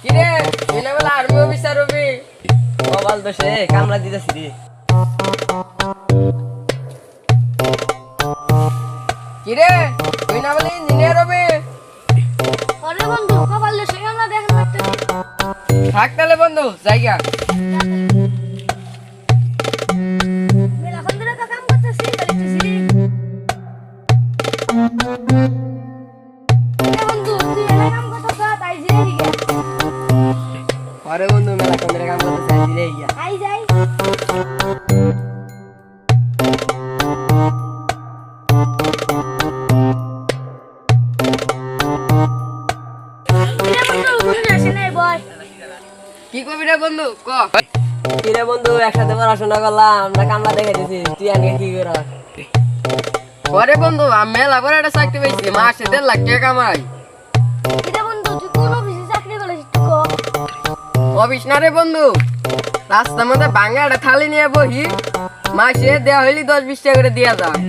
কিরে বিনা বেলা army officer হবি mobile দোষে কামলা দিতেছি রে। কিরে বিনা বেলা ইঞ্জিনিয়ার হবি আরে বন্ধু কপাল দোষে আমরা দেখেন লাগতেছি। থাক তাহলে বন্ধু জায়গা মেলাক্ষণ ধরে তো কাম করতেছি দেখতেছি। এ বন্ধু তুই এলা কাম করতেছ তাই যে হিগে আরে বন্ধু মেলা কন্দের কাম করতে চাইছি রে ইয়া। আই যাই। কিরে বন্ধু বন্ধু আসে নাই বয়। কি করবি রে বন্ধু ক কিরে বন্ধু একসাথে পড়াশোনা করলাম, আমরা কামলা দেখে দিছি, তুই আজকে কি করস? পরে বন্ধু আমি মেলা করে একটা চাকরি পেয়েছি মাসে 1.5 লাখ টাকা কামাই কিরে বন্ধু তুই কোন অফিসে চাকরি করিস একটু ক। অফিস না রে বন্ধু রাস্তার মধ্যে ভাঙা একটা থালি নিয়ে বহি মাসে দেওয়া হইলি 10-20 টাকা করে দেওয়া যায়